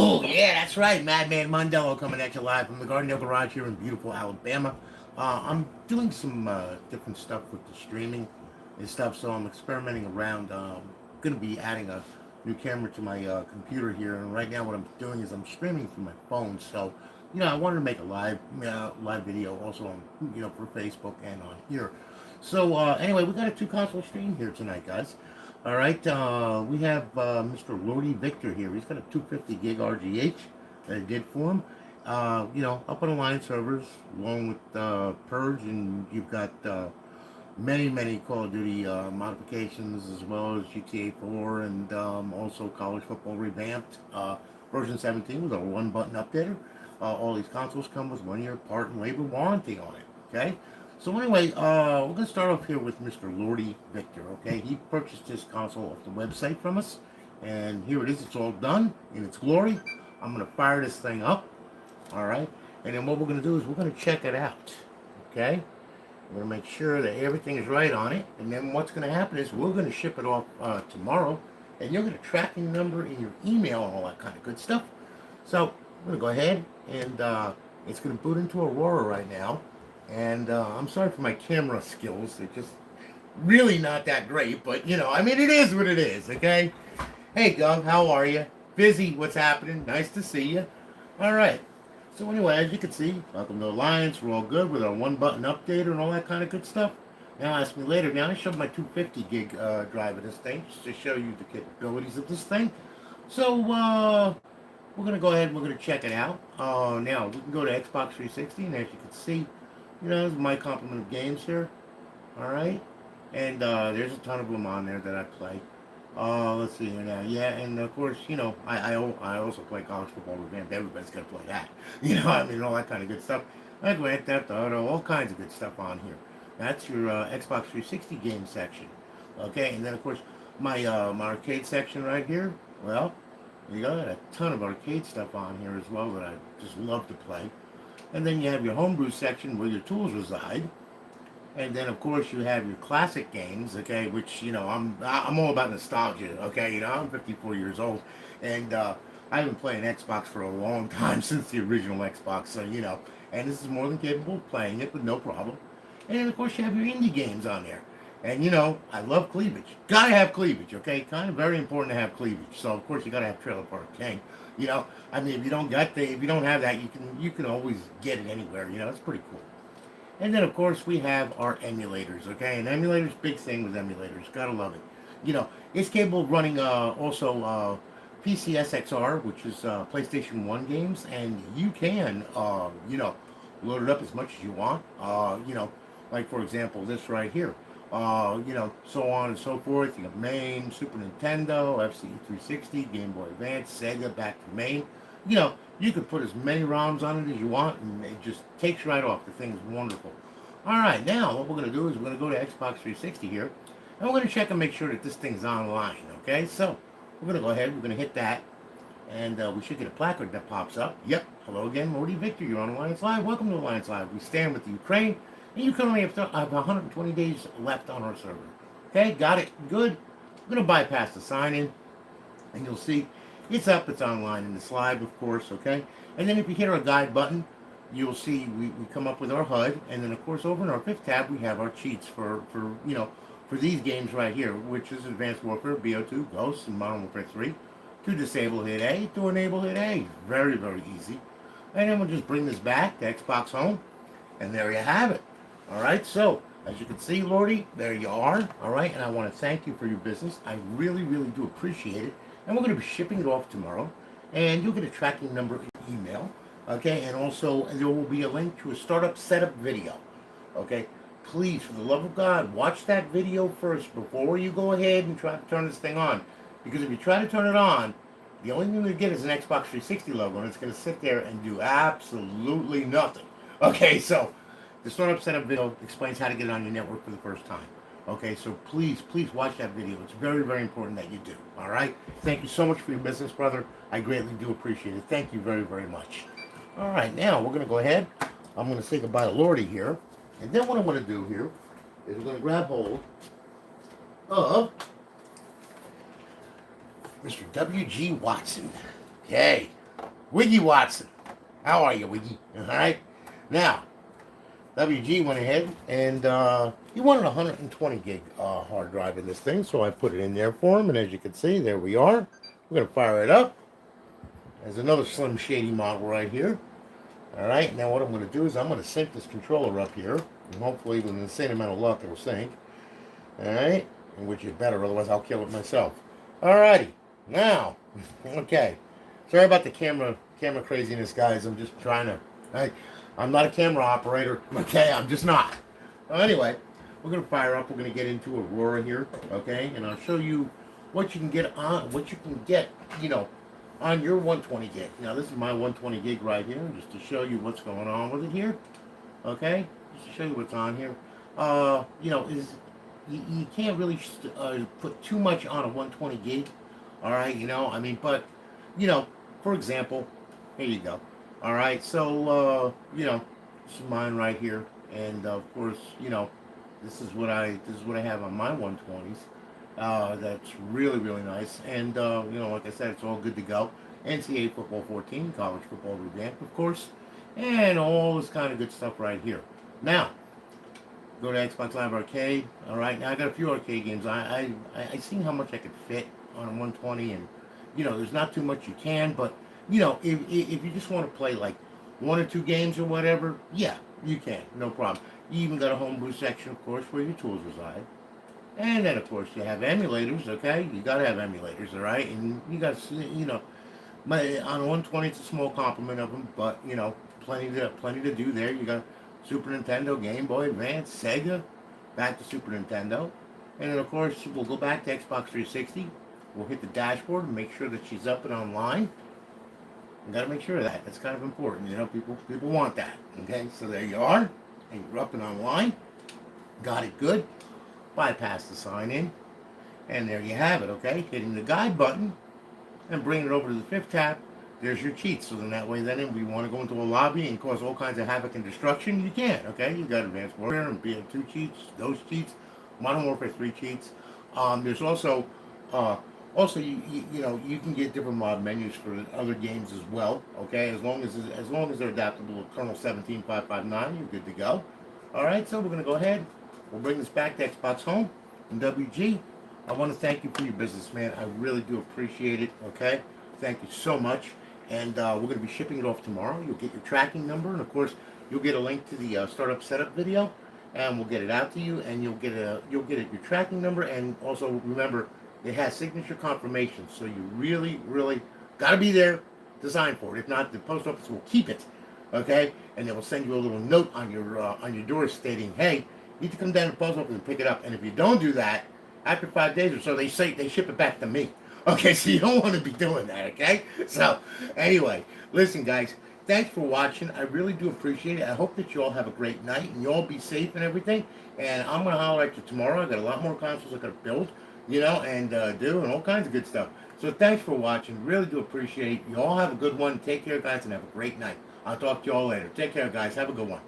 Oh, yeah, that's right. Madman Mondello coming at you live from the Gardendale Garage here in beautiful Alabama. I'm doing some different stuff with the streaming and stuff, so I'm experimenting around. Going to be adding a new camera to my computer here, and right now what I'm doing is I'm streaming through my phone. So, I wanted to make a live video also on, for Facebook and on here. So, anyway, we got a two-console stream here tonight, guys. All right, we have Mr. Lordy Victor here. He's got a 250 gig RGH that I did for him. Up on the line servers, along with Purge, and you've got many Call of Duty modifications, as well as GTA 4, and also College Football Revamped version 17 with a one-button updater. All these consoles come with 1-year part and labor warranty on it. Okay. So anyway, we're going to start off here with Mr. Lordy Victor, okay? He purchased this console off the website from us, and here it is. It's all done in its glory. I'm going to fire this thing up, all right? And then what we're going to do is we're going to check it out, okay? We're going to make sure that everything is right on it, and then what's going to happen is we're going to ship it off tomorrow, and you'll get a tracking number in your email and all that kind of good stuff. So I'm going to go ahead, and it's going to boot into Aurora right now. And I'm sorry for my camera skills. They're just really not that great. But, it is what it is, okay? Hey, Gov, how are you? Busy, what's happening? Nice to see you. All right. So anyway, as you can see, welcome to Alliance. We're all good with our one-button updater and all that kind of good stuff. Now, ask me later. Now, I showed my 250 gig drive of this thing just to show you the capabilities of this thing. So, we're going to go ahead and we're going to check it out. Now, we can go to Xbox 360, and as you can see, this is my complement of games here. Alright. And there's a ton of them on there that I play. Let's see here now. Yeah, and of course, I also play College Football Revamped. Everybody's got to play that. All that kind of good stuff. I Grand Theft Auto, all kinds of good stuff on here. That's your Xbox 360 game section. Okay, and then of course, my arcade section right here. Well, you got a ton of arcade stuff on here as well that I just love to play. And then you have your homebrew section where your tools reside. And then, of course, you have your classic games, okay, which, I'm all about nostalgia, okay? I'm 54 years old, and I've been playing Xbox for a long time, since the original Xbox, so, and this is more than capable of playing it with no problem. And then, of course, you have your indie games on there. And, I love cleavage. Gotta have cleavage, okay? Kind of very important to have cleavage. So, of course, you gotta have Trailer Park King. If you don't have that, you can always get it anywhere. It's pretty cool. And then, of course, we have our emulators, okay? And emulators, big thing with emulators. Gotta love it. It's capable of running also PCSXR, which is PlayStation 1 games, and you can, load it up as much as you want. Like, for example, this right here. So on and so forth. You have MAME, Super Nintendo, FC360, Game Boy Advance, Sega, back to MAME. You could put as many ROMs on it as you want, and it just takes right off. The thing's wonderful. All right, now what we're going to do is we're going to go to Xbox 360 here, and we're going to check and make sure that this thing's online, okay? So we're going to go ahead, we're going to hit that, and we should get a placard that pops up. Yep, hello again, Lordy Victor, you're on Alliance Live. Welcome to Alliance Live. We stand with the Ukraine. And you currently have 120 days left on our server. Okay, got it. Good. I'm going to bypass the sign-in. And you'll see it's up, it's online, and it's live, of course, okay? And then if you hit our guide button, you'll see we come up with our HUD. And then, of course, over in our 5th tab, we have our cheats for these games right here, which is Advanced Warfare, BO2, Ghosts, and Modern Warfare 3. To disable hit A, to enable hit A. Very, very easy. And then we'll just bring this back to Xbox Home. And there you have it. All right, so as you can see, Lordy, there you are. All right, and I want to thank you for your business. I really, really do appreciate it. And we're going to be shipping it off tomorrow. And you'll get a tracking number in email. Okay, and also there will be a link to a startup setup video. Okay, please, for the love of God, watch that video first before you go ahead and try to turn this thing on. Because if you try to turn it on, the only thing you get is an Xbox 360 logo, and it's going to sit there and do absolutely nothing. Okay, so the startup setup video explains how to get it on your network for the first time. Okay, so please watch that video. It's very, very important that you do. All right? Thank you so much for your business, brother. I greatly do appreciate it. Thank you very, very much. All right, now we're going to go ahead. I'm going to say goodbye to Lordy here. And then what I'm going to do here is we're going to grab hold of Mr. W.G. Watson. Okay. Wiggy Watson. How are you, Wiggy? All right. Now, WG went ahead and he wanted a 120 gig hard drive in this thing, so I put it in there for him. And as you can see, there we are. We're going to fire it up. There's another Slim Shady model right here. All right. Now, what I'm going to do is I'm going to sync this controller up here. And hopefully, with an insane amount of luck, it'll sync. All right. And which is better, otherwise I'll kill it myself. All righty. Now, okay. Sorry about the camera craziness, guys. I'm just trying to... I'm not a camera operator. Okay, I'm just not. Well, anyway, we're going to fire up. We're going to get into Aurora here. Okay, and I'll show you what you can get you know, on your 120 gig. Now, this is my 120 gig right here, just to show you what's going on with it here. Okay, just to show you what's on here. You know, you can't really put too much on a 120 gig. All right, you know, I mean, but, you know, for example, here you go. All right, so, you know, this is mine right here. And, of course, you know, this is what I have on my 120s. That's really, really nice. And, you know, like I said, it's all good to go. NCAA Football 14, College Football Revamped, of course. And all this kind of good stuff right here. Now, go to Xbox Live Arcade. All right, now I got a few arcade games. I seen how much I could fit on a 120, and you know, there's not too much you can, but you know, if you just want to play like 1 or 2 games or whatever, yeah, you can, no problem. You even got a homebrew section, of course, where your tools reside, and then of course you have emulators. Okay, you got to have emulators, all right, and you got, you know, on a 120 it's a small complement of them, but you know, plenty to do there. You got Super Nintendo, Game Boy Advance, Sega, back to Super Nintendo, and then of course we'll go back to Xbox 360. We'll hit the dashboard and make sure that she's up and online. You got to make sure of that. That's kind of important. You know, people want that. Okay, so there you are, and you're up and online. Got it good. Bypass the sign in, and there you have it. Okay, hitting the guide button and bringing it over to the 5th tab. There's your cheats. So then that way, then if we want to go into a lobby and cause all kinds of havoc and destruction, you can. Okay, you got Advanced Warfare and BL2 cheats, those cheats, Modern Warfare 3 cheats. There's also you know, you can get different mod menus for other games as well. Okay, as long as they're adaptable to kernel 17.559, you're good to go. All right, so we're gonna go ahead. We'll bring this back to Xbox Home and WG. I want to thank you for your business, man. I really do appreciate it. Okay, thank you so much. And we're going to be shipping it off tomorrow. You'll get your tracking number, and of course, you'll get a link to the startup setup video, and we'll get it out to you. And you'll get your tracking number, and also remember, it has signature confirmation. So you really, really got to be there to sign for it. If not, the post office will keep it. Okay, and they will send you a little note on your door stating, "Hey, you need to come down to the post office and pick it up." And if you don't do that, after 5 days or so, they ship it back to me. Okay, so you don't want to be doing that, okay? So, anyway, listen, guys, thanks for watching. I really do appreciate it. I hope that you all have a great night and you all be safe and everything. And I'm going to holler at you tomorrow. I got a lot more consoles I got to build, you know, and do, and all kinds of good stuff. So, thanks for watching. Really do appreciate it. You all have a good one. Take care, guys, and have a great night. I'll talk to you all later. Take care, guys. Have a good one.